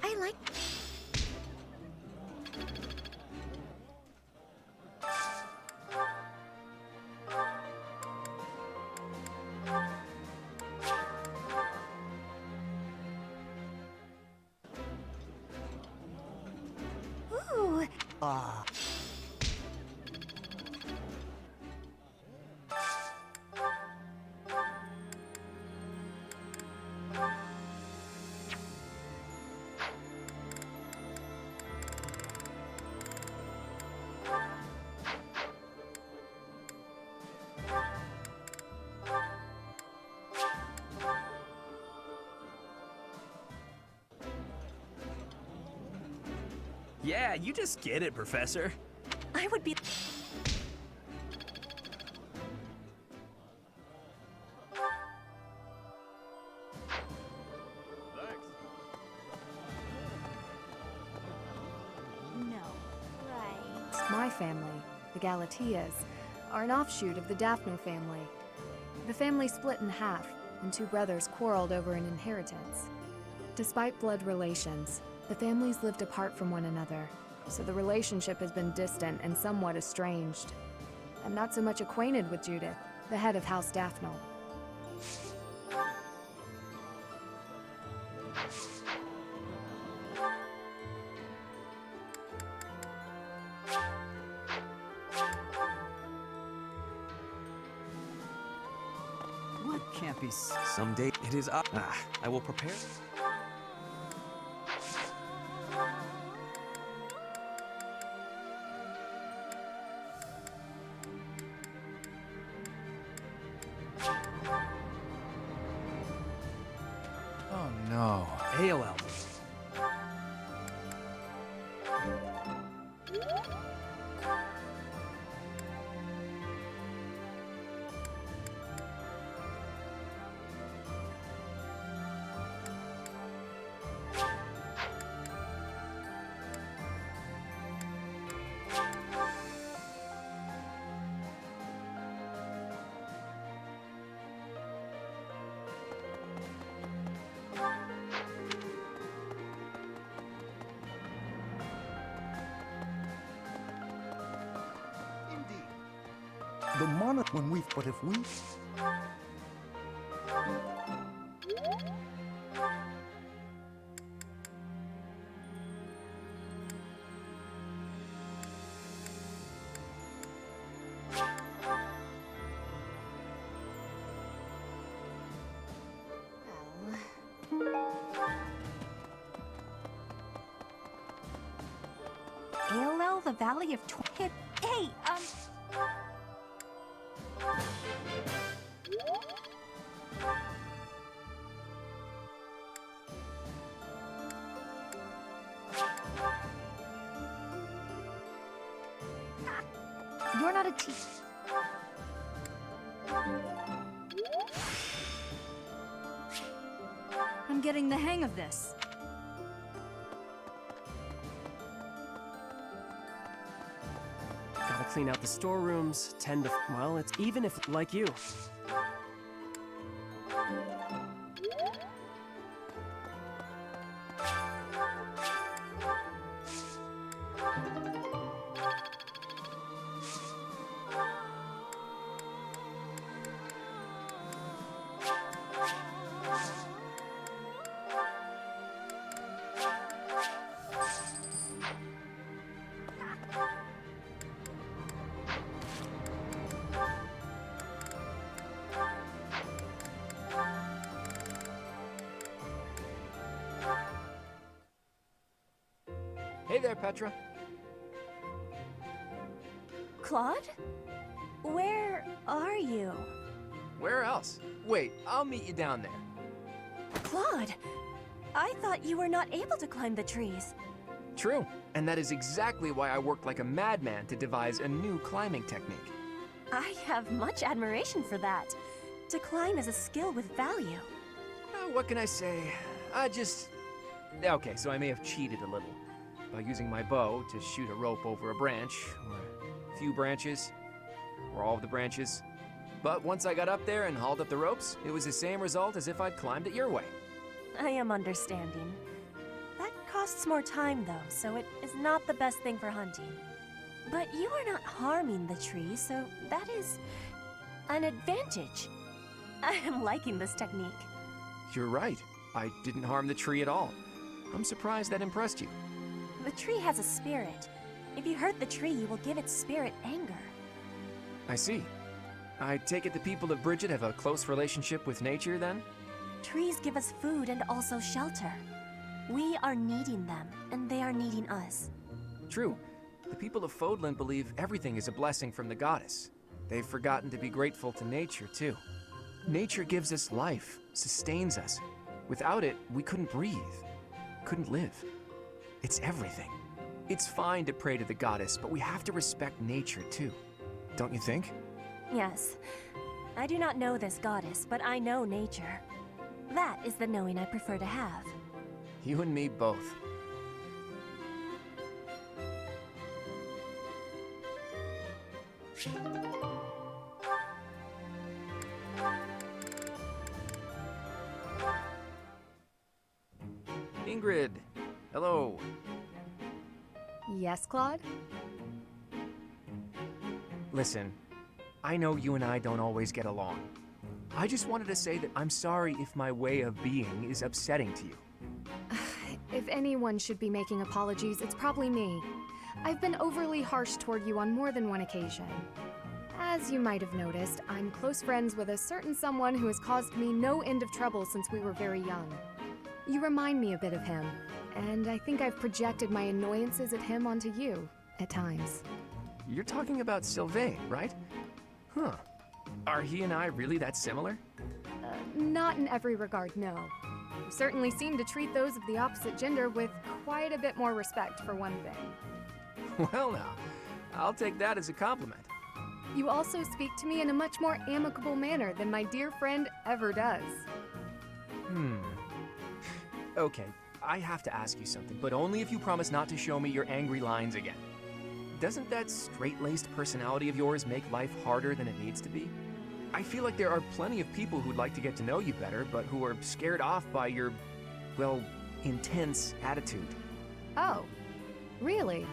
I like. Ooh. Ah. Yeah, you just get it, Professor. I would be. No. Right. My family, the Galateas, are an offshoot of the Daphno family. The family split in half, and two brothers quarreled over an inheritance. Despite blood relations, the families lived apart from one another, so the relationship has been distant and somewhat estranged. I'm not so much acquainted with Judith, the head of House Daphno. What can't be someday? It is. I will prepare. Oh no. AOL. The monarch when we, but if we... AOL, the Valley of Hey, You're not a teacher. I'm getting the hang of this. Gotta clean out the storerooms, tend to. Well, it's even if, like you. Hey there, Petra. Claude? Where are you? Where else? Wait, I'll meet you down there. Claude, I thought you were not able to climb the trees. True, and that is exactly why I worked like a madman to devise a new climbing technique. I have much admiration for that. To climb is a skill with value. What can I say? Okay, so I may have cheated a little by using my bow to shoot a rope over a branch, or a few branches, or all of the branches. But once I got up there and hauled up the ropes, it was the same result as if I'd climbed it your way. I am understanding. costs more time though, so it is not the best thing for hunting. But you are not harming the tree, so that is an advantage. I am liking this technique. You're right. I didn't harm the tree at all. I'm surprised that impressed you. The tree has a spirit. If you hurt the tree, you will give its spirit anger. I see. I take it the people of Bridget have a close relationship with nature, then? Trees give us food and also shelter. We are needing them, and they are needing us. True. The people of Fodland believe everything is a blessing from the goddess. They've forgotten to be grateful to nature, too. Nature gives us life, sustains us. Without it, we couldn't breathe, couldn't live. It's everything. It's fine to pray to the goddess, but we have to respect nature, too. Don't you think? Yes. I do not know this goddess, but I know nature. That is the knowing I prefer to have. You and me both. Ingrid, hello. Yes, Claude? Listen, I know you and I don't always get along. I just wanted to say that I'm sorry if my way of being is upsetting to you. If anyone should be making apologies, it's probably me. I've been overly harsh toward you on more than one occasion. As you might have noticed, I'm close friends with a certain someone who has caused me no end of trouble since we were very young. You remind me a bit of him, and I think I've projected my annoyances at him onto you, at times. You're talking about Sylvain, right? Huh. Are he and I really that similar? Not in every regard, no. You certainly seem to treat those of the opposite gender with quite a bit more respect, for one thing. Well now, I'll take that as a compliment. You also speak to me in a much more amicable manner than my dear friend ever does. Okay, I have to ask you something, but only if you promise not to show me your angry lines again. Doesn't that straight-laced personality of yours make life harder than it needs to be? I feel like there are plenty of people who'd like to get to know you better, but who are scared off by your, well, intense attitude. Oh, really?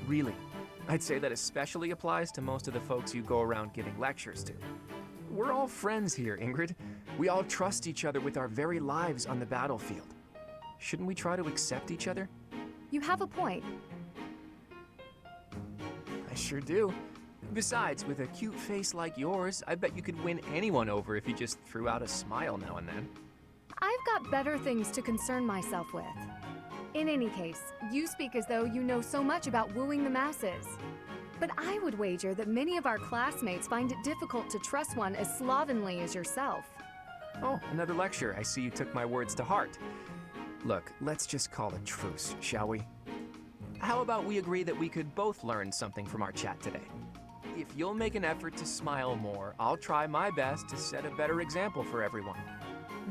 Really. I'd say that especially applies to most of the folks you go around giving lectures to. We're all friends here, Ingrid. We all trust each other with our very lives on the battlefield. Shouldn't we try to accept each other? You have a point. I sure do. Besides, with a cute face like yours, I bet you could win anyone over if you just threw out a smile now and then. I've got better things to concern myself with. In any case, you speak as though you know so much about wooing the masses. But I would wager that many of our classmates find it difficult to trust one as slovenly as yourself. Oh, another lecture. I see you took my words to heart. Look, let's just call a truce, shall we? How about we agree that we could both learn something from our chat today? If you'll make an effort to smile more, I'll try my best to set a better example for everyone.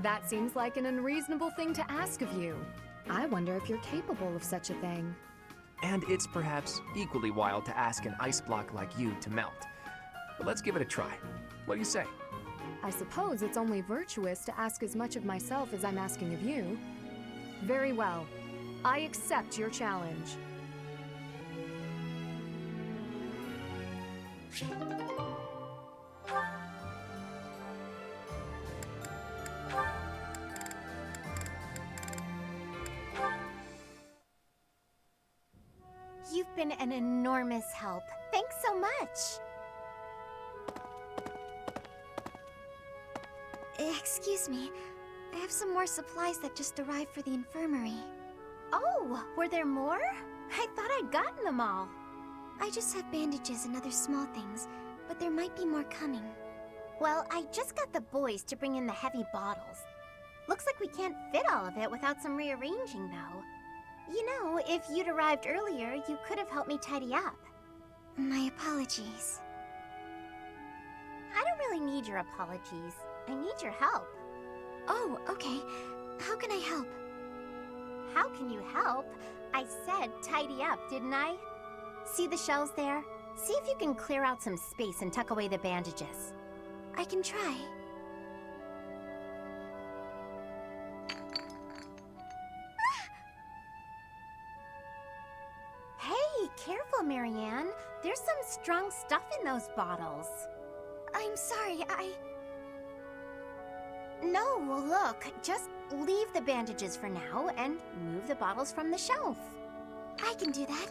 That seems like an unreasonable thing to ask of you. I wonder if you're capable of such a thing. And it's perhaps equally wild to ask an ice block like you to melt. But let's give it a try. What do you say? I suppose it's only virtuous to ask as much of myself as I'm asking of you. Very well. I accept your challenge. You've been an enormous help. Thanks so much. Excuse me. I have some more supplies that just arrived for the infirmary. Oh, were there more? I thought I'd gotten them all. I just have bandages and other small things, but there might be more coming. Well, I just got the boys to bring in the heavy bottles. Looks like we can't fit all of it without some rearranging, though. You know, if you'd arrived earlier, you could have helped me tidy up. My apologies. I don't really need your apologies. I need your help. Oh, okay. How can I help? How can you help? I said tidy up, didn't I? See the shelves there? See if you can clear out some space and tuck away the bandages. I can try. Marianne. There's some strong stuff in those bottles. I'm sorry, No, look, just leave the bandages for now and move the bottles from the shelf. I can do that.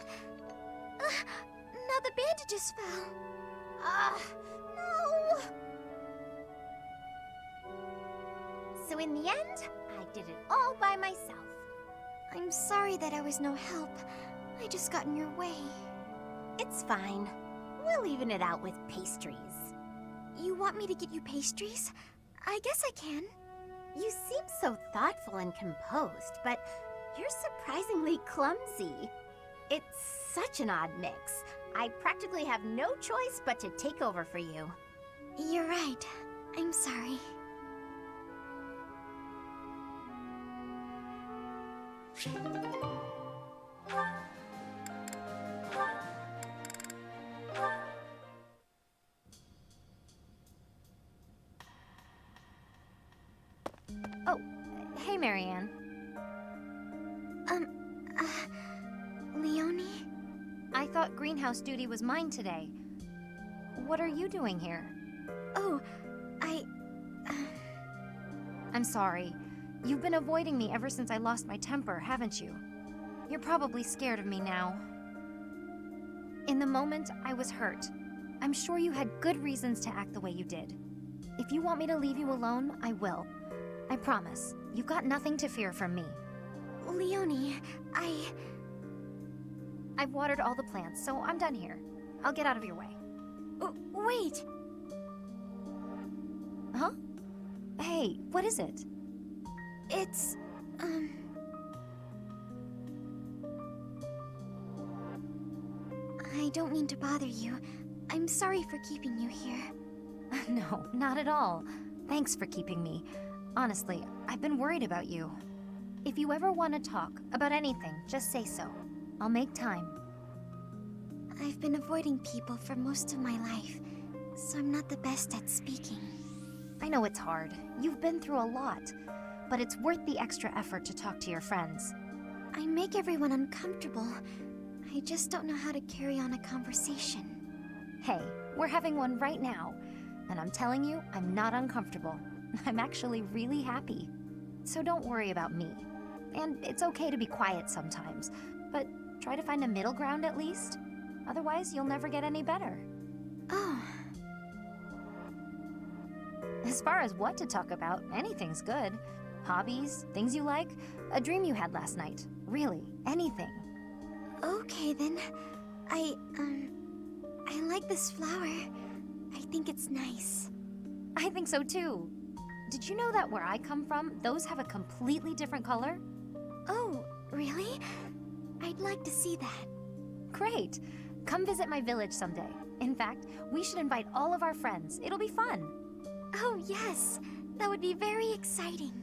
Now the bandages fell. No! So in the end, I did it all by myself. I'm sorry that I was no help. I just got in your way. It's fine. We'll even it out with pastries. You want me to get you pastries? I guess I can. You seem so thoughtful and composed, but you're surprisingly clumsy. It's such an odd mix. I practically have no choice but to take over for you. You're right. I'm sorry. Oh, hey, Marianne. Leonie? I thought greenhouse duty was mine today. What are you doing here? Oh, I'm sorry. You've been avoiding me ever since I lost my temper, haven't you? You're probably scared of me now. In the moment, I was hurt. I'm sure you had good reasons to act the way you did. If you want me to leave you alone, I will. I promise. You've got nothing to fear from me. Leonie, I've watered all the plants, so I'm done here. I'll get out of your way. Wait! Huh? Hey, what is it? It's, I don't mean to bother you. I'm sorry for keeping you here. No, not at all. Thanks for keeping me. Honestly, I've been worried about you. If you ever want to talk about anything, just say so. I'll make time. I've been avoiding people for most of my life, so I'm not the best at speaking. I know it's hard. You've been through a lot, but it's worth the extra effort to talk to your friends. I make everyone uncomfortable. I just don't know how to carry on a conversation. Hey, we're having one right now, and I'm telling you, I'm not uncomfortable. I'm actually really happy. So don't worry about me. And it's okay to be quiet sometimes, but try to find a middle ground at least. Otherwise, you'll never get any better. Oh. As far as what to talk about, anything's good. Hobbies, things you like, a dream you had last night. Really, anything. Okay, then. I like this flower. I think it's nice. I think so too. Did you know that where I come from, those have a completely different color? Oh, really? I'd like to see that. Great. Come visit my village someday. In fact, we should invite all of our friends. It'll be fun. Oh, yes. That would be very exciting.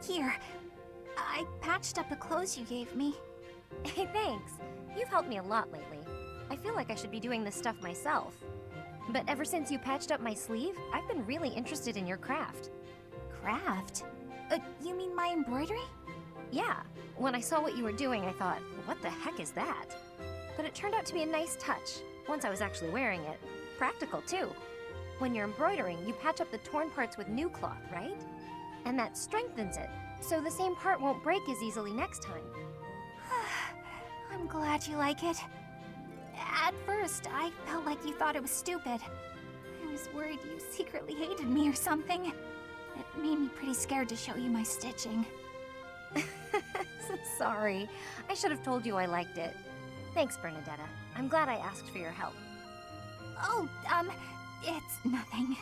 Here. I patched up the clothes you gave me. Hey, thanks. You've helped me a lot lately. I feel like I should be doing this stuff myself. But ever since you patched up my sleeve, I've been really interested in your craft. Craft? You mean my embroidery? Yeah. When I saw what you were doing, I thought, what the heck is that? But it turned out to be a nice touch, once I was actually wearing it. Practical, too. When you're embroidering, you patch up the torn parts with new cloth, right? And that strengthens it, so the same part won't break as easily next time. I'm glad you like it. At first, I felt like you thought it was stupid. I was worried you secretly hated me or something. It made me pretty scared to show you my stitching. Sorry. I should have told you I liked it. Thanks, Bernadetta. I'm glad I asked for your help. Oh, it's nothing.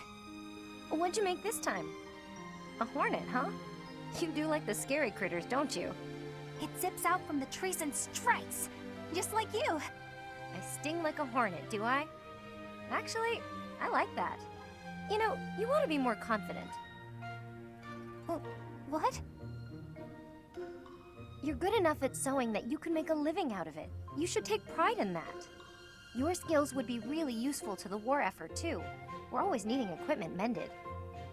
What'd you make this time? A hornet, huh? You do like the scary critters, don't you? It zips out from the trees and strikes, just like you. I sting like a hornet, do I? Actually, I like that. You know, you want to be more confident. What? You're good enough at sewing that you can make a living out of it. You should take pride in that. Your skills would be really useful to the war effort, too. We're always needing equipment mended.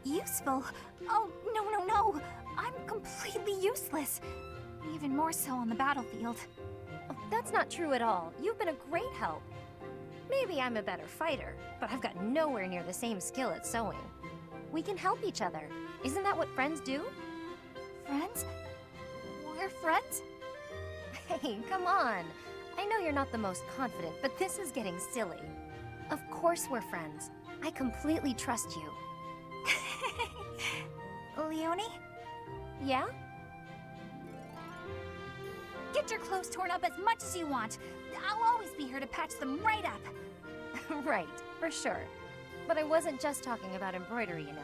Useful? Oh, no, no, no! I'm completely useless. Even more so on the battlefield. Oh, that's not true at all. You've been a great help. Maybe I'm a better fighter, but I've got nowhere near the same skill at sewing. We can help each other. Isn't that what friends do? Friends? We're friends? Hey, come on. I know you're not the most confident, but this is getting silly. Of course we're friends. I completely trust you. Leonie? Yeah? Get your clothes torn up as much as you want. I'll always be here to patch them right up. Right, for sure. But I wasn't just talking about embroidery, you know.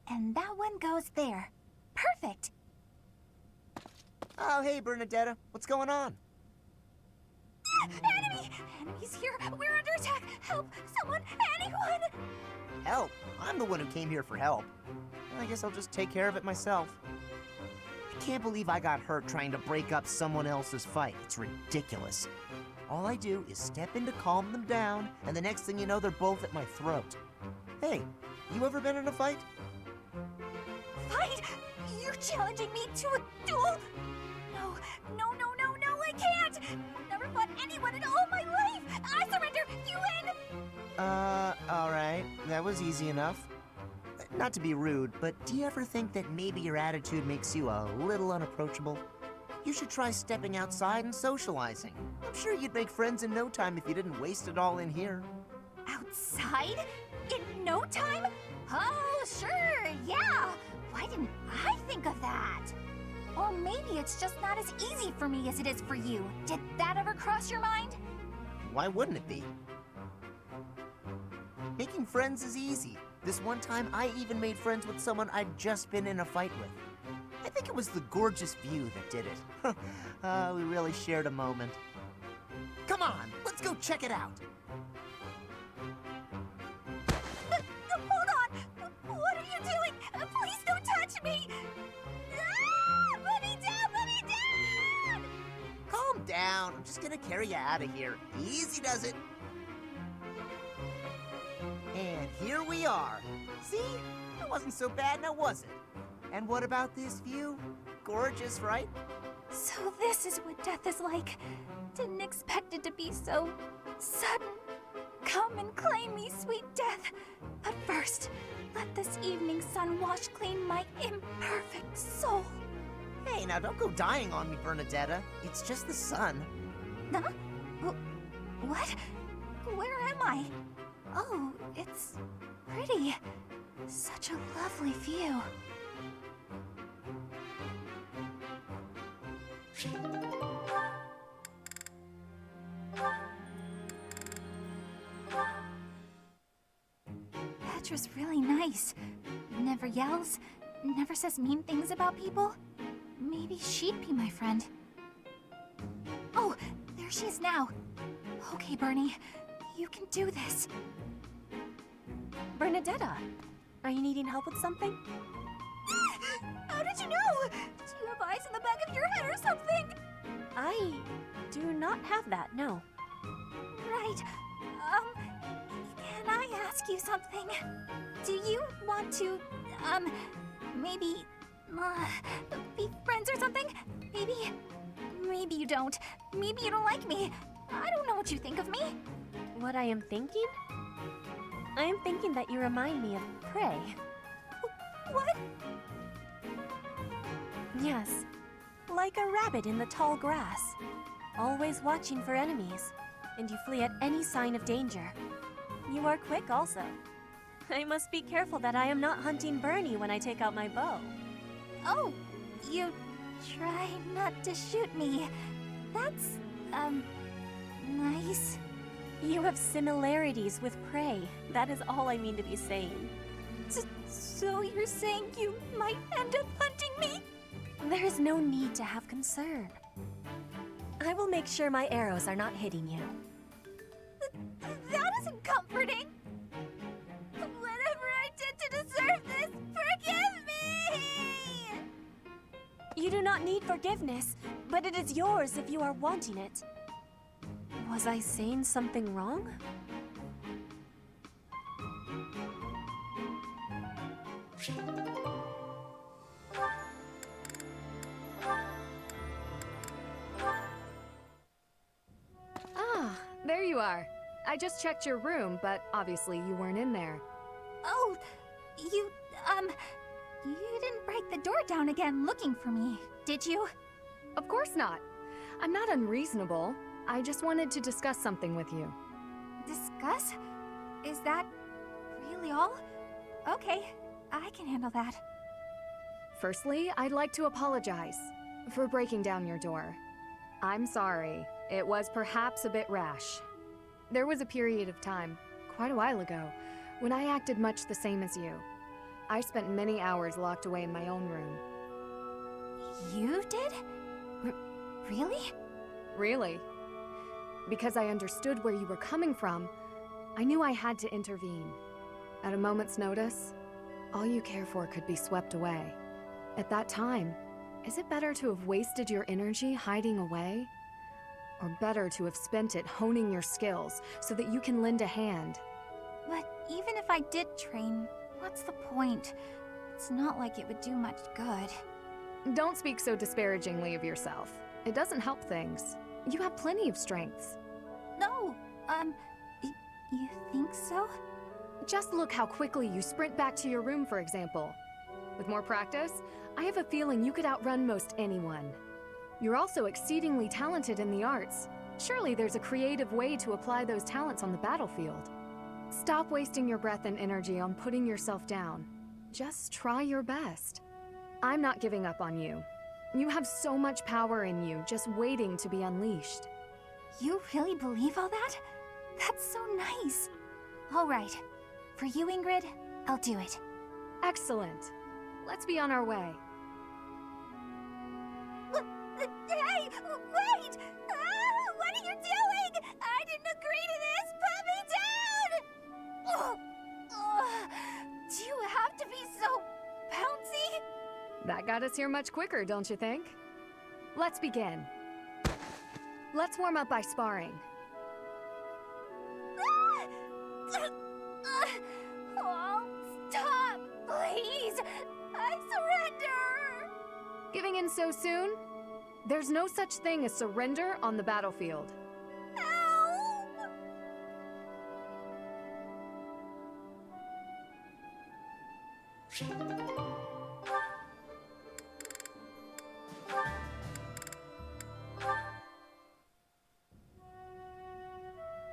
And that one goes there. Perfect! Oh, hey, Bernadetta. What's going on? Enemy! Enemy's here! We're under attack! Help! Someone! Anyone! Help? I'm the one who came here for help. I guess I'll just take care of it myself. I can't believe I got hurt trying to break up someone else's fight. It's ridiculous. All I do is step in to calm them down, and the next thing you know, they're both at my throat. Hey, you ever been in a fight? Fight? You're challenging me to a duel? No, no, no, no, no, I can't! I've never fought anyone in all my life! I surrender! You win! Alright. That was easy enough. Not to be rude, but do you ever think that maybe your attitude makes you a little unapproachable? You should try stepping outside and socializing. I'm sure you'd make friends in no time if you didn't waste it all in here. Outside? In no time? Oh, sure, yeah! Why didn't I think of that? Or maybe it's just not as easy for me as it is for you. Did that ever cross your mind? Why wouldn't it be? Making friends is easy. This one time, I even made friends with someone I'd just been in a fight with. I think it was the gorgeous view that did it. We really shared a moment. Come on, let's go check it out. Hold on! What are you doing? Please don't touch me! Ah! Put me down! Put me down! Calm down. I'm just gonna carry you out of here. Easy does it. And here we are. See? It wasn't so bad now, was it? And what about this view? Gorgeous, right? So this is what death is like. Didn't expect it to be so sudden. Come and claim me, sweet death. But first, let this evening sun wash clean my imperfect soul. Hey, now don't go dying on me, Bernadetta. It's just the sun. Huh? What? Where am I? Oh, it's pretty. Such a lovely view. Petra's really nice. Never yells, never says mean things about people. Maybe she'd be my friend. Oh, there she is now. Okay, Bernie, you can do this. Bernadetta, are you needing help with something? How did you know? Do you have eyes in the back of your head or something? I do not have that, no. Right. Can I ask you something? Do you want to, maybe, be friends or something? Maybe you don't. Maybe you don't like me. I don't know what you think of me. What I am thinking? I am thinking that you remind me of prey. What? Yes, like a rabbit in the tall grass, always watching for enemies, and you flee at any sign of danger. You are quick also. I must be careful that I am not hunting Bernie when I take out my bow. Oh, you try not to shoot me. That's, nice. You have similarities with prey. That is all I mean to be saying. So you're saying you might end up hunting me? There is no need to have concern. I will make sure my arrows are not hitting you. That isn't comforting. Whatever I did to deserve this, forgive me! You do not need forgiveness, but it is yours if you are wanting it. Was I saying something wrong? Ah, there you are. I just checked your room, but obviously you weren't in there. Oh, you didn't break the door down again looking for me, did you? Of course not. I'm not unreasonable. I just wanted to discuss something with you. Discuss? Is that really all? Okay, I can handle that. Firstly, I'd like to apologize for breaking down your door. I'm sorry. It was perhaps a bit rash. There was a period of time, quite a while ago, when I acted much the same as you. I spent many hours locked away in my own room. You did? Really? Really? Because I understood where you were coming from, I knew I had to intervene. At a moment's notice, all you care for could be swept away. At that time, is it better to have wasted your energy hiding away? Or better to have spent it honing your skills so that you can lend a hand? But even if I did train, what's the point? It's not like it would do much good. Don't speak so disparagingly of yourself. It doesn't help things. You have plenty of strengths. No, you think so? Just look how quickly you sprint back to your room, for example. With more practice, I have a feeling you could outrun most anyone. You're also exceedingly talented in the arts. Surely there's a creative way to apply those talents on the battlefield. Stop wasting your breath and energy on putting yourself down. Just try your best. I'm not giving up on you. You have so much power in you, just waiting to be unleashed. You really believe all that? That's so nice. All right. For you, Ingrid, I'll do it. Excellent. Let's be on our way. Hey, wait! What are you doing? I didn't agree to this! Put me down! Do you have to be so bouncy? That got us here much quicker, don't you think? Let's begin. Let's warm up by sparring. Oh, stop, please! I surrender! Giving in so soon? There's no such thing as surrender on the battlefield. Help!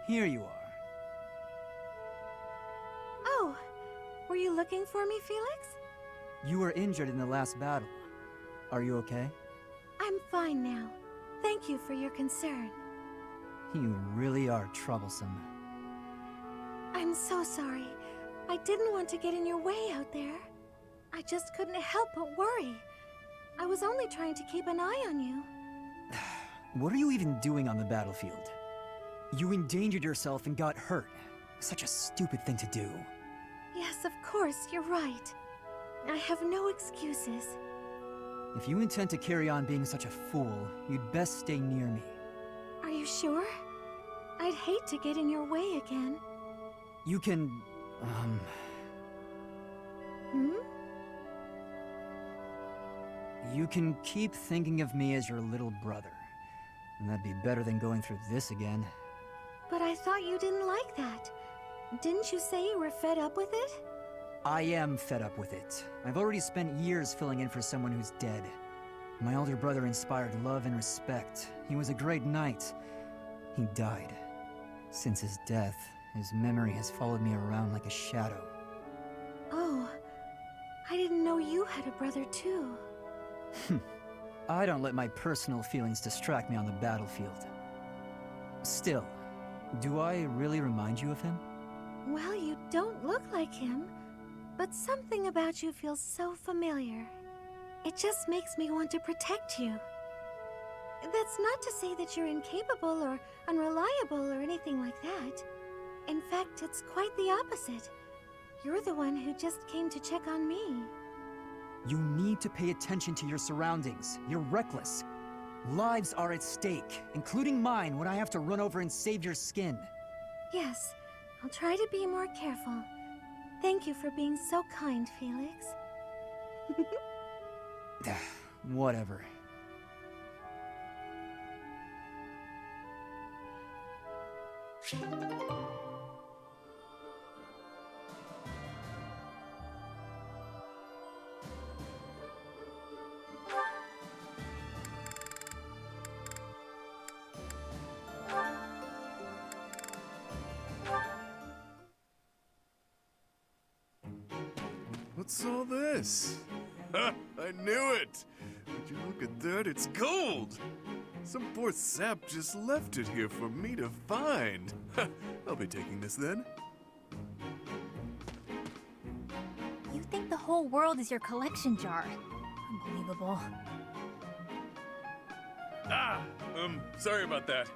Here you are. Oh, were you looking for me, Felix? You were injured in the last battle. Are you okay? I'm fine now. Thank you for your concern. You really are troublesome. I'm so sorry. I didn't want to get in your way out there. I just couldn't help but worry. I was only trying to keep an eye on you. What are you even doing on the battlefield? You endangered yourself and got hurt. Such a stupid thing to do. Yes, of course, you're right. I have no excuses. If you intend to carry on being such a fool, you'd best stay near me. Are you sure? I'd hate to get in your way again. You can, Hmm? You can keep thinking of me as your little brother. And that'd be better than going through this again. But I thought you didn't like that. Didn't you say you were fed up with it? I am fed up with it. I've already spent years filling in for someone who's dead. My older brother inspired love and respect. He was a great knight. He died. Since his death, his memory has followed me around like a shadow. Oh, I didn't know you had a brother too. I don't let my personal feelings distract me on the battlefield. Still, do I really remind you of him? Well, you don't look like him, but something about you feels so familiar. It just makes me want to protect you. That's not to say that you're incapable or unreliable or anything like that. In fact, it's quite the opposite. You're the one who just came to check on me. You need to pay attention to your surroundings. You're reckless. Lives are at stake, including mine when I have to run over and save your skin. Yes, I'll try to be more careful. Thank you for being so kind, Felix. Whatever. What's all this? Ha! I knew it! Would you look at that? It's gold! Some poor sap just left it here for me to find. Ha! I'll be taking this then. You think the whole world is your collection jar. Unbelievable. Sorry about that.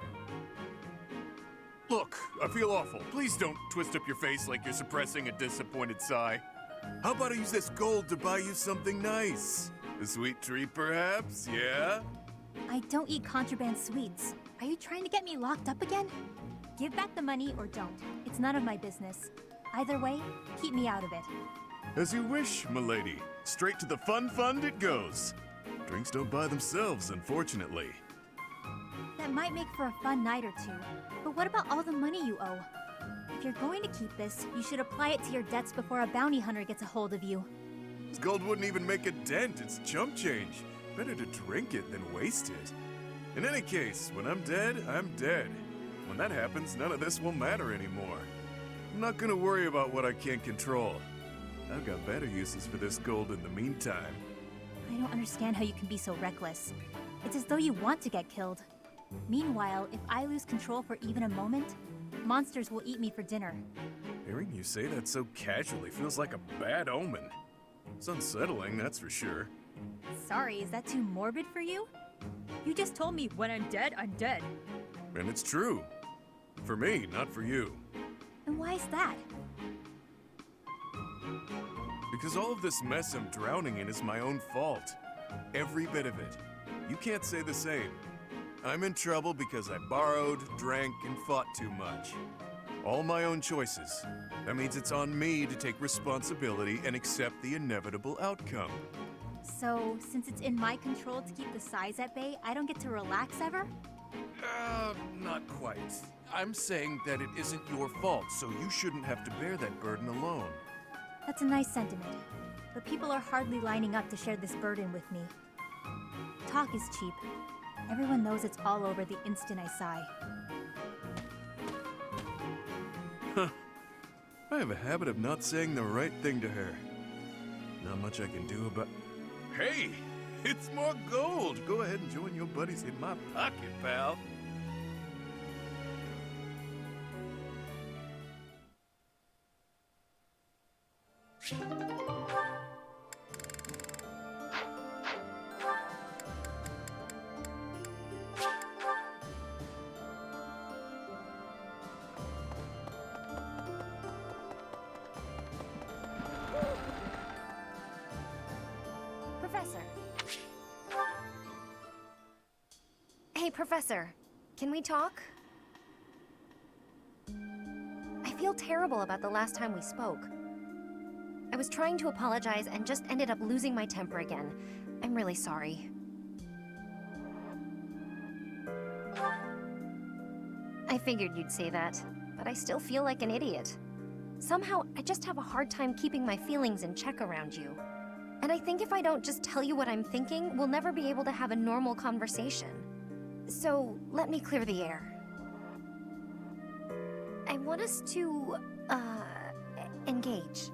Look, I feel awful. Please don't twist up your face like you're suppressing a disappointed sigh. How about I use this gold to buy you something nice? A sweet treat, perhaps? Yeah? I don't eat contraband sweets. Are you trying to get me locked up again? Give back the money or don't. It's none of my business. Either way, keep me out of it. As you wish, milady. Straight to the fun fund it goes. Drinks don't buy themselves, unfortunately. That might make for a fun night or two. But what about all the money you owe? If you're going to keep this, you should apply it to your debts before a bounty hunter gets a hold of you. This gold wouldn't even make a dent. It's chump change. Better to drink it than waste it. In any case, when I'm dead, I'm dead. When that happens, none of this will matter anymore. I'm not gonna worry about what I can't control. I've got better uses for this gold in the meantime. I don't understand how you can be so reckless. It's as though you want to get killed. Meanwhile, if I lose control for even a moment, monsters will eat me for dinner. Hearing you say that so casually feels like a bad omen. It's unsettling, that's for sure. Sorry, is that too morbid for you? You just told me when I'm dead, I'm dead. And it's true. For me, not for you. And why is that? Because all of this mess I'm drowning in is my own fault. Every bit of it. You can't say the same. I'm in trouble because I borrowed, drank, and fought too much. All my own choices. That means it's on me to take responsibility and accept the inevitable outcome. So, since it's in my control to keep the size at bay, I don't get to relax ever? Not quite. I'm saying that it isn't your fault, so you shouldn't have to bear that burden alone. That's a nice sentiment. But people are hardly lining up to share this burden with me. Talk is cheap. Everyone knows it's all over the instant I sigh. I have a habit of not saying the right thing to her. Not much I can do about... Hey! It's more gold! Go ahead and join your buddies in my pocket, pal. Professor. Hey, Professor. Can we talk? I feel terrible about the last time we spoke. I was trying to apologize and just ended up losing my temper again. I'm really sorry. I figured you'd say that, but I still feel like an idiot. Somehow, I just have a hard time keeping my feelings in check around you. And I think if I don't just tell you what I'm thinking, we'll never be able to have a normal conversation. So, let me clear the air. I want us to, engage.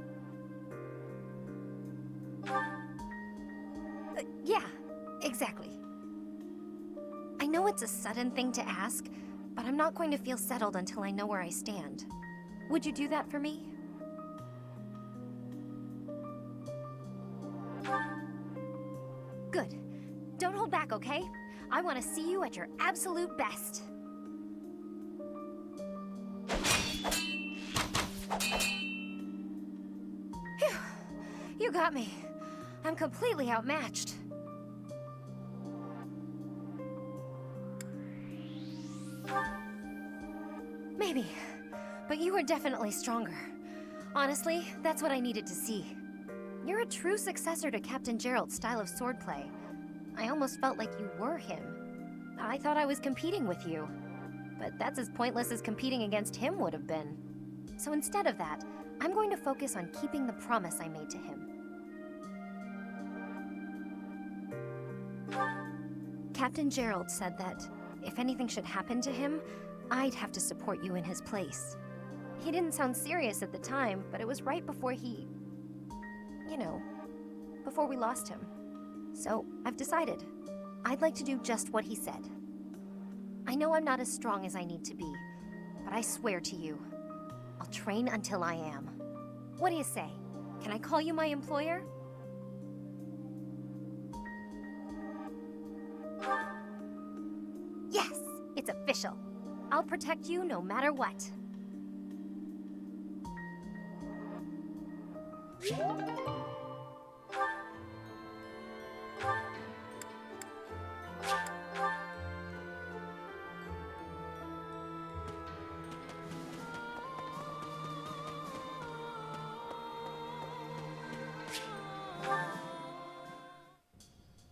Yeah, exactly. I know it's a sudden thing to ask, but I'm not going to feel settled until I know where I stand. Would you do that for me? Good. Don't hold back, okay? I want to see you at your absolute best. Phew. You got me. I'm completely outmatched. Maybe, but you were definitely stronger. Honestly, that's what I needed to see. You're a true successor to Captain Gerald's style of swordplay. I almost felt like you were him. I thought I was competing with you. But that's as pointless as competing against him would have been. So instead of that, I'm going to focus on keeping the promise I made to him. Captain Gerald said that if anything should happen to him, I'd have to support you in his place. He didn't sound serious at the time, but it was right before he... you know, before we lost him. So, I've decided. I'd like to do just what he said. I know I'm not as strong as I need to be, but I swear to you, I'll train until I am. What do you say? Can I call you my employer? Yes, it's official. I'll protect you no matter what.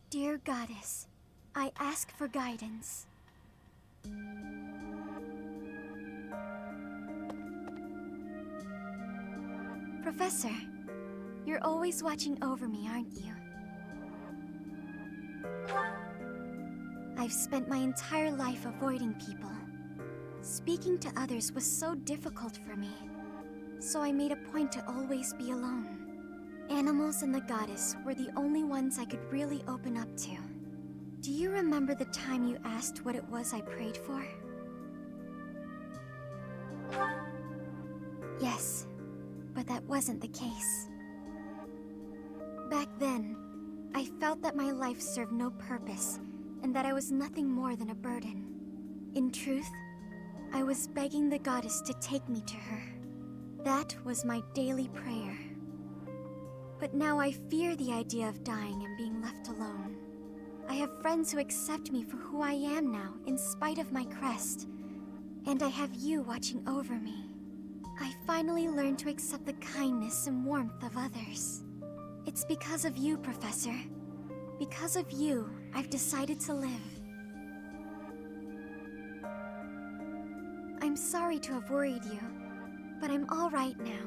Dear Goddess, I ask for guidance. Professor, you're always watching over me, aren't you? I've spent my entire life avoiding people. Speaking to others was so difficult for me, so I made a point to always be alone. Animals and the goddess were the only ones I could really open up to. Do you remember the time you asked what it was I prayed for? Yes, but that wasn't the case. Back then, I felt that my life served no purpose, and that I was nothing more than a burden. In truth, I was begging the goddess to take me to her. That was my daily prayer. But now I fear the idea of dying and being left alone. I have friends who accept me for who I am now, in spite of my crest. And I have you watching over me. I finally learned to accept the kindness and warmth of others. It's because of you, Professor. Because of you, I've decided to live. I'm sorry to have worried you, but I'm all right now.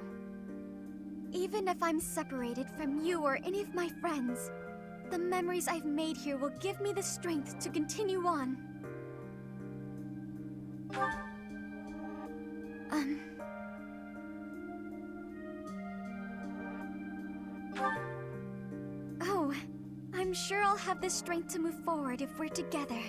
Even if I'm separated from you or any of my friends, the memories I've made here will give me the strength to continue on. Oh, I'm sure I'll have the strength to move forward if we're together.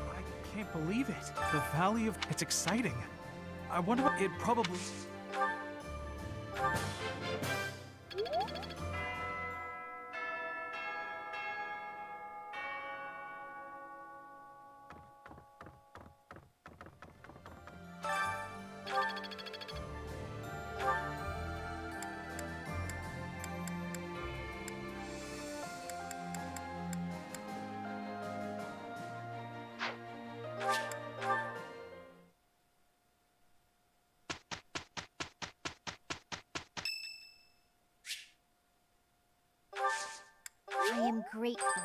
I can't believe it. The Valley of... It's exciting. I wonder what it probably... I am grateful